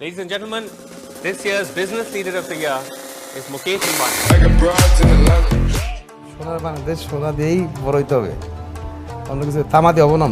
Ladies and gentlemen, this year's Business Leader of the Year is Mukesh Ambani. সোনার বাংলাদেশ সোনা দিয়েই বড় হইতে হবে। আমরা কিছু তামা দিয়ে হবো না,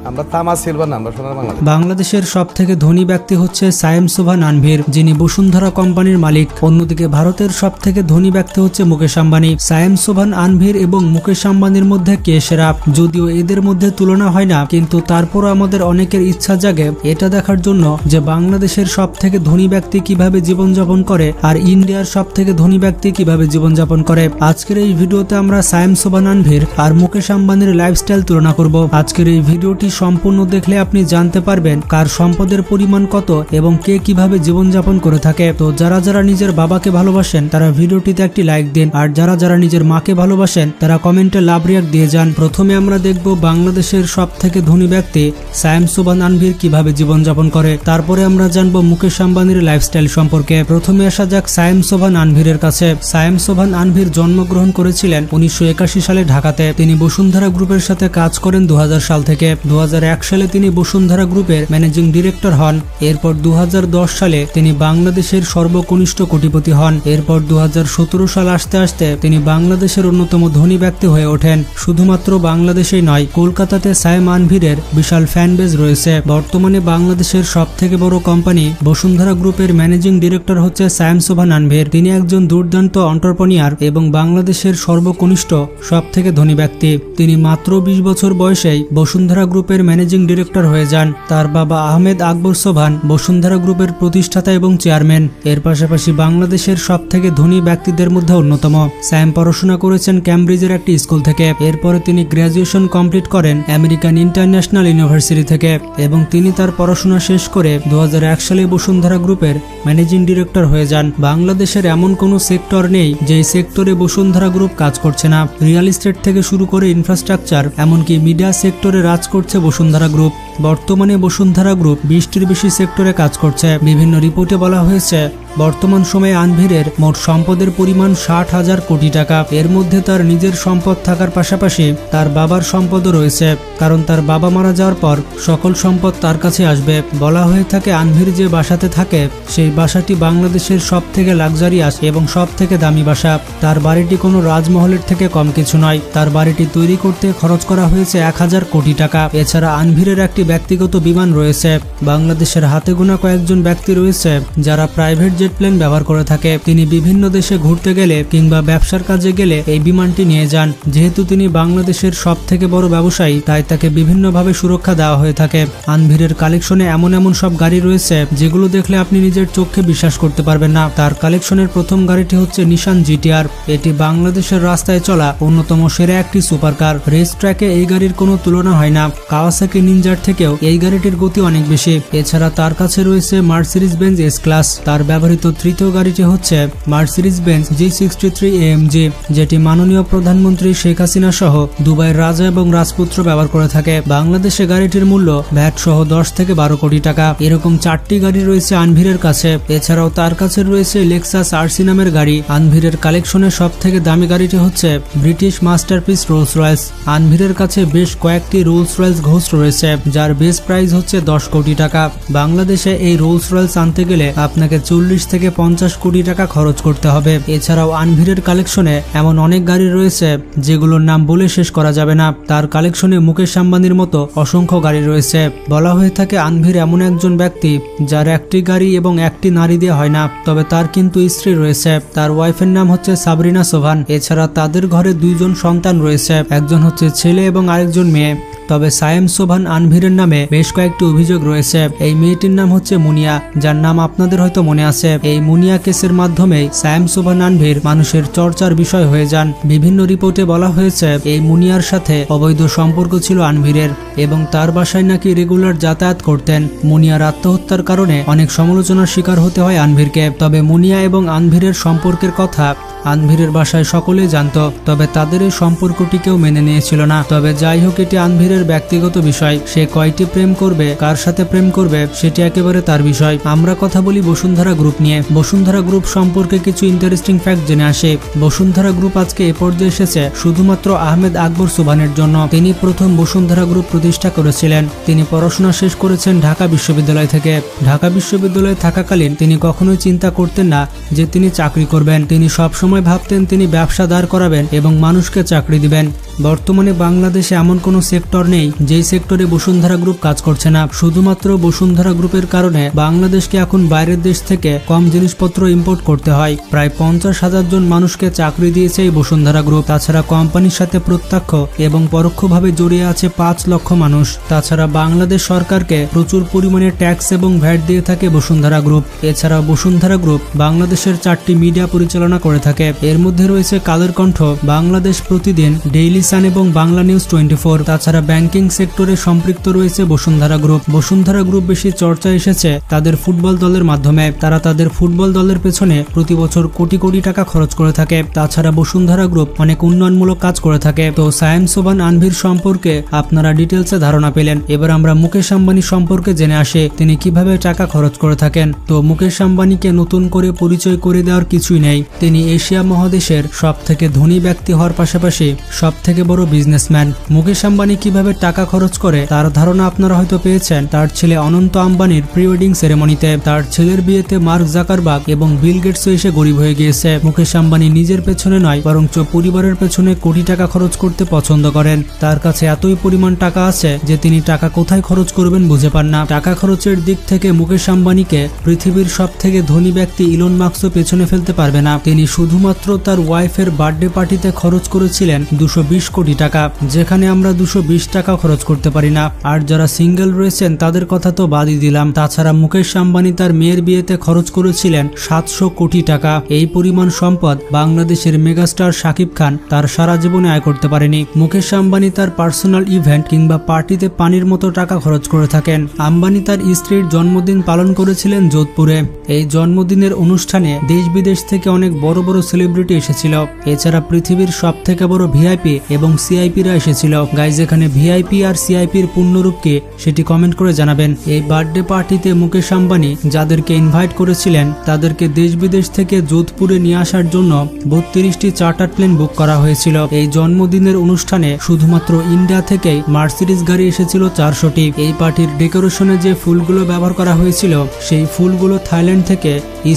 আমরা তামা সিলভার না, আমরা সোনার বাংলাদেশ। বাংলাদেশের সব থেকে ধনী ব্যক্তি হচ্ছে সায়েম সোভান আনভির, যিনি বসুন্ধরা কোম্পানির মালিক। অন্যদিকে ভারতের সব থেকে ধনী ব্যক্তি হচ্ছে মুকেশ আম্বানি। সায়েম সোভান আনভির এবং মুকেশ আম্বানির মধ্যে কে সেরা? যদিও এদের মধ্যে তুলনা হয় না, কিন্তু তারপরও আমাদের অনেকের ইচ্ছা জাগে এটা দেখার জন্য যে বাংলাদেশের সব থেকে ধনী ব্যক্তি কিভাবে জীবনযাপন করে আর ইন্ডিয়ার সব থেকে ধনী ব্যক্তি কিভাবে জীবনযাপন করে। আজকের এই ভিডিওতে আমরা সায়েম সোভান আনভির আর মুকেশ আম্বানির লাইফস্টাইল তুলনা করব। আজকের এই ভিডিওটি সম্পূর্ণ দেখলে আপনি জানতে পারবেন কার সম্পদের পরিমাণ কত এবং কে কিভাবে জীবনযাপন করে থাকে। তো যারা যারা নিজের বাবাকে ভালোবাসেন তারা ভিডিওটিতে একটি লাইক দিন, আর যারা যারা নিজের মাকে ভালোবাসেন তারা কমেন্টে লাভ রিয়াক্ট দিয়ে যান। প্রথমে আমরা দেখব বাংলাদেশের সব থেকে ধনী ব্যক্তি সায়েম সোভান আনভির কিভাবে জীবনযাপন করে। তারপরে আমরা জানবো মুকেশ আম্বানির লাইফস্টাইল সম্পর্কে। প্রথমে আসা যাক সায়েম সোভান আনভিরের কাছে। সায়েম সোভান আনভির জন্মগ্রহণ করেছিলেন 1981 সালে ঢাকাতে। তিনি বসুন্ধরা গ্রুপের সাথে কাজ করেন 2000 সাল থেকে। 2001 সালে তিনি বসুন্ধরা গ্রুপের ম্যানেজিং ডিরেক্টর হন। এরপর 2010 সালে তিনি বাংলাদেশের সর্বকনিষ্ঠ কোটিপতি হন। এরপর 2017 সাল আসতে আসতে তিনি বাংলাদেশের অন্যতম ধনী ব্যক্তি হয়ে ওঠেন। শুধুমাত্র বাংলাদেশেই নয়, কলকাতাতে সায়েম আনভিরের বিশাল ফ্যান বেজ রয়েছে। বর্তমানে বাংলাদেশের সব থেকে বড় কোম্পানি বসুন্ধরা গ্রুপের ম্যানেজিং ডিরেক্টর হচ্ছে সায়েম সোভান আনভির। তিনি একজন দুর্দান্ত এন্টারপ্রেনিউর এবং বাংলাদেশের সর্বকনিষ্ঠ সব থেকে ধনী ব্যক্তি। তিনি মাত্র 20 বছর বয়সেই বসুন্ধরা গ্রুপের ম্যানেজিং ডিরেক্টর হয়ে যান। তার বাবা আহমেদ আকবর সোভান বসুন্ধরা গ্রুপের প্রতিষ্ঠাতা এবং চেয়ারম্যান। এর পাশাপাশি বাংলাদেশের সব থেকে ধনী ব্যক্তিদের মধ্যে অন্যতম। সায়েম পড়াশোনা করেছেন ক্যামব্রিজের একটি স্কুল থেকে। এরপরে তিনি গ্র্যাজুয়েশন কমপ্লিট করেন আমেরিকান ইন্টারন্যাশনাল ইউনিভার্সিটি থেকে এবং তিনি তার পড়াশোনা শেষ করে 2001 সালে বসুন্ধরা গ্রুপের ম্যানেজিং ডিরেক্টর হয়ে যান। বাংলাদেশের এমন কোনো সেক্টর নেই যে সেক্টরে বসুন্ধরা গ্রুপ কাজ করছে না। রিয়েল এস্টেট থেকে শুরু করে ইনফ্রাস্ট্রাকচার, এমনকি মিডিয়া সেক্টরে রাজ করছে বসুন্ধরা গ্রুপ। বর্তমানে বসুন্ধরা গ্রুপ 20টির বেশি সেক্টরে কাজ করছে। বিভিন্ন রিপোর্টে বলা হয়েছে বর্তমান সময়ে আনভিরের মোট সম্পদের পরিমাণ 60,000 কোটি টাকা। এর মধ্যে তার নিজের সম্পদ থাকার পাশাপাশি তার বাবার সম্পদও রয়েছে, কারণ তার বাবা মারা যাওয়ার পর সকল সম্পদ তার কাছে আসবে। বলা হয়ে থাকে আনভির যে বাসাতে থাকে সেই বাসাটি বাংলাদেশের সব থেকে লাক্সারিয়াস এবং সব থেকে দামি বাসা। তার বাড়িটি কোনো রাজমহলের থেকে কম কিছু নয়। তার বাড়িটি তৈরি করতে খরচ করা হয়েছে 1000 কোটি টাকা। এছাড়া আনভিরের একটি ব্যক্তিগত বিমান রয়েছে। বাংলাদেশের হাতে গোনা কয়েকজন ব্যক্তি রয়েছে যারা প্রাইভেট জেট প্লেন ব্যবহার করে থাকে। তিনি বিভিন্ন দেশে ঘুরতে গেলে কিংবা ব্যবসার কাজে গেলে এই বিমানটি নিয়ে যান। যেহেতু তিনি বাংলাদেশের সব থেকে বড় ব্যবসায়ী, তাই তাকে বিভিন্নভাবে সুরক্ষা দেওয়া হয়ে থাকে। আনভিরের কালেকশনে এমন এমন সব গাড়ি রয়েছে যেগুলো দেখলে আপনি নিজের চোখে বিশ্বাস করতে পারবেন না। তার কালেকশনের প্রথম গাড়িটি হচ্ছে নিশান জিটিআর। এটি বাংলাদেশের রাস্তায় চলা অন্যতম সেরা একটি সুপারকার। রেস ট্র্যাকে এই গাড়ির কোনো তুলনা হয় না। কাওয়াসাকি নিনজার থেকেও এই গাড়িটির গতি অনেক বেশি। এছাড়া তার কাছে রয়েছে মার্সিডিজ বেঞ্জ এস ক্লাস। তার ব্যবহৃত তৃতীয় গাড়িটি হচ্ছে মার্সিডিজ বেঞ্জ G63 AMG, যেটি মাননীয় প্রধানমন্ত্রী শেখ হাসিনা সহ দুবাইয়ের রাজা এবং রাজপুত্র ব্যবহার করে থাকে। বাংলাদেশে গাড়িটির মূল্য ভ্যাট সহ 10 থেকে 12 কোটি টাকা। এরকম 4টি গাড়ি রয়েছে আনভিরের কাছে। এছাড়াও তার কাছে রয়েছে লেক্সাস আরসি নামের গাড়ি। আনভিরের কালেকশনের সব থেকে দামি গাড়িটি হচ্ছে ব্রিটিশ মাস্টারপিস রোলস রয়েস। আনভিরের কাছে বেশ কয়েকটি রোলস রয়েস ঘোস্ট রয়েছে, যার বেস প্রাইস হচ্ছে 10 কোটি টাকা। বাংলাদেশে এই রোলস রয়েস আনতে গেলে আপনাকে 40 থেকে 50 কোটি টাকা খরচ করতে হবে। এছাড়াও আনভিরের কালেকশনে এমন অনেক গাড়ি রয়েছে যেগুলোর নাম বলে শেষ করা যাবে না। তার কালেকশনে মুকেশ আম্বানির মতো অসংখ্য গাড়ি রয়েছে। বলা হয়ে থাকে আনভির এমন একজন ব্যক্তি যার একটি গাড়ি এবং একটি নারী দিয়ে হয় না, তবে তার কিন্তু স্ত্রী রয়েছে। তার ওয়াইফের নাম হচ্ছে সাবরিনা সোভান। এছাড়া তাদের ঘরে 2 জন সন্তান রয়েছে, একজন হচ্ছে ছেলে এবং আরেকজন মেয়ে। তবে সায়েম সোভান আনভিরের নামে বেশ কয়েকটি অভিযোগ রয়েছে। এই মেয়েটির নাম হচ্ছে মুনিয়া, যার নাম আপনাদের হয়তো মনে আছে। এই মুনিয়া কেসের মাধ্যমে সায়েম সোভান আনভির মানুষের চর্চার বিষয় হয়ে যান। বিভিন্ন রিপোর্টে বলা হয়েছে এই মুনিয়ার সাথে অবৈধ সম্পর্ক ছিল আনভিরের এবং তার বাসায় নাকি রেগুলার যাতায়াত করতেন। মুনিয়ার আত্মহত্যার কারণে অনেক সমালোচনার শিকার হতে হয় আনভিরকে। তবে মুনিয়া এবং আনভিরের সম্পর্কের কথা আনভিরের বাসায় সকলেই জানত, তবে তাদের এই সম্পর্কটি কেউ মেনে নিয়েছিল না। তবে যাই হোক, এটি আনভিরের ব্যক্তিগত বিষয়। সে কয়টি প্রেম করবে, কার সাথে প্রেম করবে, সেটি একেবারে তার বিষয়। আমরা কথা বলি বসুন্ধরা গ্রুপ নিয়ে। বসুন্ধরা গ্রুপ সম্পর্কে কিছু ইন্টারেস্টিং ফ্যাক্ট জেনে আসে। বসুন্ধরা গ্রুপ আজকে এ পর্যায়ে এসেছে শুধুমাত্র আহমেদ আকবর সুবহানের জন্য। তিনি প্রথম বসুন্ধরা গ্রুপ প্রতিষ্ঠা করেছিলেন। তিনি পড়াশোনা শেষ করেছেন ঢাকা বিশ্ববিদ্যালয় থেকে। ঢাকা বিশ্ববিদ্যালয়ে থাকাকালীন তিনি কখনোই চিন্তা করতেন না যে তিনি চাকরি করবেন। তিনি সবসময় ভাবতেন তিনি ব্যবসা দাঁড় করাবেন এবং মানুষকে চাকরি দিবেন। বর্তমানে বাংলাদেশে এমন কোনো সেক্টর নেই যেই সেক্টরে বসুন্ধরা গ্রুপ কাজ করছে না। শুধুমাত্র বসুন্ধরা গ্রুপের কারণে বাংলাদেশকে এখন বাইরের দেশ থেকে কম জিনিসপত্র ইম্পোর্ট করতে হয়। প্রায় 50,000 জন মানুষকে চাকরি দিয়েছে এই বসুন্ধরা গ্রুপ। তাছাড়া কোম্পানির সাথে প্রত্যক্ষ এবং পরোক্ষভাবে জড়িয়ে আছে 5 লক্ষ মানুষ। তাছাড়া বাংলাদেশ সরকারকে প্রচুর পরিমাণে ট্যাক্স এবং ভ্যাট দিয়ে থাকে বসুন্ধরা গ্রুপ। এছাড়া বসুন্ধরা গ্রুপ বাংলাদেশের 4টি মিডিয়া পরিচালনা করে থাকে। এর মধ্যে রয়েছে কালের কণ্ঠ, বাংলাদেশ প্রতিদিন, ডেইলি সান এবং বাংলা নিউজ 24। তাছাড়া ব্যাংকিং সেক্টরে সম্পৃক্ত রয়েছে বসুন্ধরা গ্রুপ। বসুন্ধরা গ্রুপ বেশি চর্চা এসেছে তাদের ফুটবল দলের মাধ্যমে। তারা তাদের ফুটবল দলের পেছনে প্রতি বছর কোটি কোটি টাকা খরচ করে থাকে। তাছাড়া বসুন্ধরা গ্রুপ অনেক উন্নয়নমূলক কাজ করে থাকে। তো সায়েম সোবহান আনভির সম্পর্কে আপনারা ডিটেলসে ধারণা পেলেন। এবার আমরা মুকেশ আম্বানি সম্পর্কে জেনে আসি তিনি কিভাবে টাকা খরচ করে থাকেন। তো মুকেশ আম্বানিকে নতুন করে পরিচয় করে দেওয়ার কিছুই নেই। তিনি এশিয়া মহাদেশের সবথেকে ধনী ব্যক্তি হওয়ার পাশাপাশি সবথেকে বড় বিজনেসম্যান। মুকেশ আম্বানি কিভাবে টাকা খরচ করে তার ধারণা আপনারা হয়তো পেয়েছেন তার ছেলে অনন্ত আম্বানির প্রি ওয়েডিং সেরেমনিতে। তার ছেলের বিয়েতে মার্ক জাকারবার্গ এবং বিল গেটসও এসে গরিব হয়ে গিয়েছে। মুকেশ আম্বানি নিজের পেছনে নয় বরঞ্চ পরিবারের পেছনে কোটি টাকা খরচ করতে পছন্দ করেন। তার কাছে এতই পরিমাণ টাকা আছে যে তিনি টাকা কোথায় খরচ করবেন বুঝে পান না। টাকা খরচের দিক থেকে মুকেশ আম্বানিকে পৃথিবীর সবথেকে ধনী ব্যক্তি ইলন মাস্কও পেছনে ফেলতে পারবে না। তিনি শুধুমাত্র তার ওয়াইফের বার্থডে পার্টিতে খরচ করেছিলেন 220 কোটি টাকা, যেখানে আমরা 220 টাকা খরচ করতে পারি না। আর যারা সিঙ্গেল রয়েছেন তাদের কথা তো বাদই দিলাম। তাছাড়া মুকেশ আম্বানি তার মেয়ের বিয়েতে খরচ করেছিলেন 700 কোটি টাকা। এই পরিমাণ সম্পদ বাংলাদেশের মেগাস্টার শাকিব খান তার সারা জীবনে আয় করতে পারেনি। মুকেশ আম্বানি তার পার্সোনাল ইভেন্ট কিংবা পার্টিতে পানির মতো টাকা খরচ করে থাকেন। আম্বানি তার স্ত্রীর জন্মদিন পালন করেছিলেন যোধপুরে। এই জন্মদিনের অনুষ্ঠানে দেশ বিদেশ থেকে অনেক বড় বড় সেলিব্রিটি এসেছিল। এছাড়া পৃথিবীর সবথেকে বড় ভিআইপি এবং সিআইপিরা এসেছিল। গাইজ, এখানে ভিআইপি আর সিআইপির পূর্ণরূপ কি সেটি কমেন্ট করে জানাবেন। এই বার্থডে পার্টিতে মুকেশ আম্বানি যাদেরকে ইনভাইট করেছিলেন তাদেরকে দেশ বিদেশ থেকে যোধপুরে নিয়ে আসার জন্য 32টি চার্টার প্লেন বুক করা হয়েছিল। এই জন্মদিনের অনুষ্ঠানে শুধুমাত্র ইন্ডিয়া থেকেই মার্সিডিজ গাড়ি এসেছিল 400টি। এই পার্টির ডেকোরেশনে যে ফুলগুলো ব্যবহার করা হয়েছিল সেই ফুলগুলো থাইল্যান্ড থেকে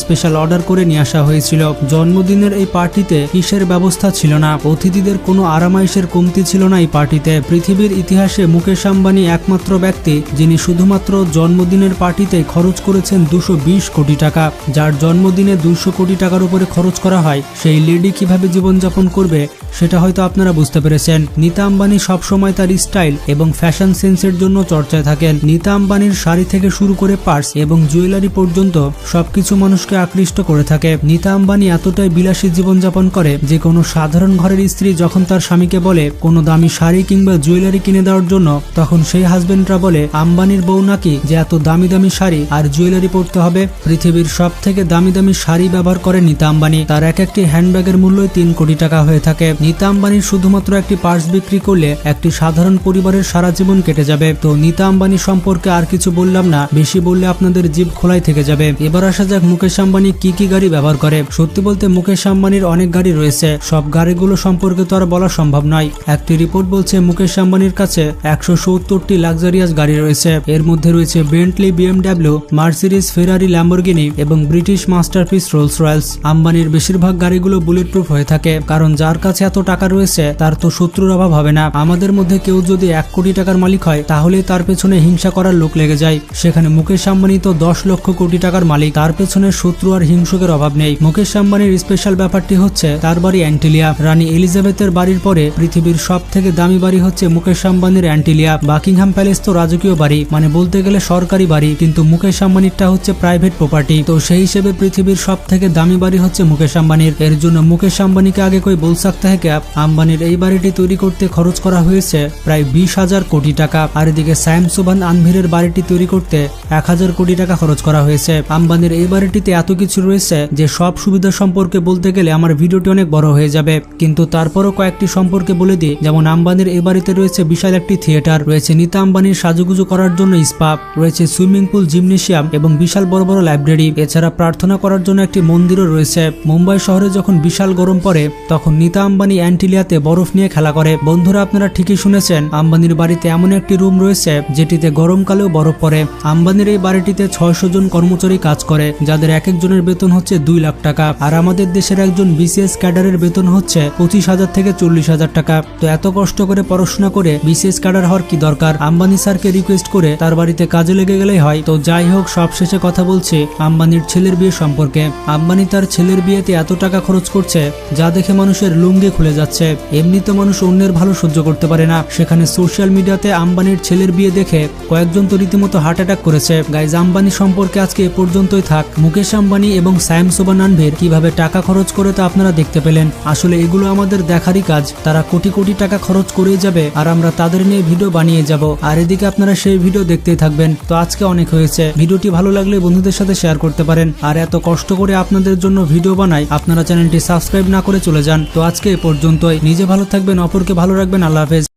স্পেশাল অর্ডার করে নিয়ে আসা হয়েছিল। জন্মদিনের এই পার্টিতে কিসের ব্যবস্থা ছিল না, অতিথিদের কোনো আরামাইশের কমতি ছিল না এই পার্টিতে। পৃথিবীর ইতিহাসে মুকেশ আম্বানি একমাত্র ব্যক্তি যিনি শুধুমাত্র জন্মদিনের পার্টিতে খরচ করেছেন 220 কোটি টাকা। যার জন্মদিনে 200 কোটি টাকার উপরে খরচ করা হয় সেই লেডি কিভাবে জীবনযাপন করবে সেটা হয়তো আপনারা বুঝতে পেরেছেন। নীতা আম্বানি সবসময় তার স্টাইল এবং ফ্যাশন সেন্সের জন্য চর্চায় থাকেন। নীতা আম্বানির শাড়ি থেকে শুরু করে পার্স এবং জুয়েলারি পর্যন্ত সবকিছু মানুষকে আকৃষ্ট করে থাকে। নীতা আম্বানি এতটাই বিলাসী জীবনযাপন করে যে কোনো সাধারণ ঘরের স্ত্রী যখন তার স্বামীকে বলে কোনো দামি শাড়ি কিংবা জুয়েলারি কিনে দেওয়ার জন্য, তখন সেই হাজবেন্ডরা বলে আম্বানির বউ নাকি যে এত দামি দামি শাড়ি আর জুয়েলারি পরতে হবে। পৃথিবীর সব থেকে দামি দামি শাড়ি ব্যবহার করে নীতা আম্বানি। তার এক একটি হ্যান্ডব্যাগের মূল্যই 3 কোটি টাকা হয়ে থাকে। নীতা আম্বানির শুধুমাত্র একটি পার্স বিক্রি করলে একটি সাধারণ পরিবারের সারা জীবন কেটে যাবে। তো নীতা আম্বানি সম্পর্কে আর কিছু বললাম না, বেশি বললে আপনাদের জিভ খোলাই থেকে যাবে। এবার আসা যাক মুকেশ আম্বানি কি কি গাড়ি ব্যবহার করে। সত্যি বলতে মুকেশ আম্বানির অনেক গাড়ি রয়েছে, সব গাড়িগুলো সম্পর্কে তো আর বলা সম্ভব নয়। একটি রিপোর্ট বলছে মুকেশ আম্বানির কাছে 170টি লাক্সারিয়াস গাড়ি রয়েছে। এর মধ্যে রয়েছে বেন্টলি, বিএমডব্লিউ, মার্সিডিজ, ফেরারি, ল্যাম্বরগিনি এবং ব্রিটিশ মাস্টারপিস রোলস রয়েলস। আম্বানির বেশিরভাগ গাড়িগুলো বুলেট প্রুফ হয়ে থাকে, কারণ যার কাছে এত টাকা রয়েছে তার তো শত্রুর অভাব হবে না। আমাদের মধ্যে কেউ যদি 1 কোটি টাকার মালিক হয় তাহলে তার পেছনে হিংসা করার লোক লেগে যায়। সেখানে মুকেশ আম্বানি তো 10 লক্ষ কোটি টাকার মালিক, তার পেছনে শত্রু আর হিংসুকের অভাব নেই। মুকেশ আম্বানির স্পেশাল ব্যাপারটি হচ্ছে তার বাড়ি অ্যান্টিলিয়া। রানী এলিজাবেথের বাড়ির পরে পৃথিবীর সব থেকে দামি বাড়ি হচ্ছে মুকেশ আম্বানির অ্যান্টিলিয়া। বাকিংহাম প্যালেস তো রাজকীয় বাড়ি, মানে বলতে গেলে সরকারি বাড়ি, কিন্তু মুকেশ আম্বানিরটা হচ্ছে প্রাইভেট প্রপার্টি। তো সেই হিসেবে পৃথিবীর সব থেকে দামি বাড়ি হচ্ছে মুকেশ আম্বানির। এর জন্য মুকেশ আম্বানিকে আগে কই বল सकता है कि আম্বানির এই বাড়িটি তৈরি করতে খরচ করা হয়েছে প্রায় 20,000 কোটি টাকা। আর এদিকে সায়েম সোবহান আনভিরের বাড়িটি তৈরি করতে 1000 কোটি টাকা খরচ করা হয়েছে। আম্বানির এই বাড়িটিতে এত কিছু রয়েছে যে সব সুবিধা সম্পর্কে বলতে গেলে আমার ভিডিওটি অনেক বড় হয়ে যাবে, কিন্তু তারপরও কয়েকটি সম্পর্কে বলে দিই। যেমন আম্বানির এ বাড়িতে রয়েছে বিশাল একটি থিয়েটার, রয়েছে নীতা আম্বানির সাজুগুজু করার জন্য স্পা, রয়েছে সুইমিং পুল, জিমনেশিয়াম এবং বিশাল বড় বড় লাইব্রেরি। এছাড়া প্রার্থনা করার জন্য একটি মন্দিরও রয়েছে। মুম্বাই শহরে যখন বিশাল গরম পড়ে তখন নীতা আম্বানি অ্যান্টিলিয়াতে বরফ নিয়ে খেলা করে। বন্ধুরা, আপনারা ঠিকই শুনেছেন, আম্বানির বাড়িতে এমন একটি রুম রয়েছে যেটিতে গরমকালেও বরফ পড়ে। আম্বানির এই বাড়িটিতে 600 জন কর্মচারী কাজ করে, যাদের এক একজনের বেতন হচ্ছে 2 লাখ টাকা। আর আমাদের দেশের একজন বিসিএস ক্যাডারের বেতন হচ্ছে 25,000 থেকে 40,000 টাকা। তো এত কষ্ট করে পড়াশোনা করে বিসিএস ক্যাডার হওয়ার কি দরকার? আম্বানি স্যারকে রিকোয়েস্ট করে তার বাড়িতে কাজে লেগে গেলেই হয়। তো যাই হোক, সবশেষে কথা বলছি আম্বানির ছেলের বিয়ে সম্পর্কে। আম্বানি তার ছেলের বিয়েতে এত টাকা খরচ করছে যা দেখে মানুষের লুঙ্গি খুলে যাচ্ছে। এমনি তো মানুষ অন্যের ভালো সহ্য করতে পারে না, সেখানে সোশ্যাল মিডিয়াতে আম্বানির ছেলের বিয়ে দেখে কয়েকজন তো রীতিমতো হার্ট অ্যাটাক করেছে। গাইজ, আম্বানি সম্পর্কে আজকে এ পর্যন্তই থাক। মুকেশ আম্বানি এবং সায়েম শোভান আনভির কিভাবে টাকা খরচ করে তা আপনারা দেখতে পেলেন। আসলে এগুলো আমাদের দেখারই কাজ। তারা কোটি কোটি টাকা খরচ করেই যাবে আর আমরা তাদের নিয়ে ভিডিও বানিয়ে যাব, আর এদিকে আপনারা সেই ভিডিও দেখতেই থাকবেন। তো আজকে অনেক হয়েছে, ভিডিওটি ভালো লাগলে বন্ধুদের সাথে শেয়ার করতে পারেন। আর এত কষ্ট করে আপনাদের জন্য ভিডিও বানাই, আপনারা চ্যানেলটি সাবস্ক্রাইব না করে চলে যান। তো আজকে এ পর্যন্তই। নিজে ভালো থাকবেন, অপরকে ভালো রাখবেন। আল্লাহ হাফেজ।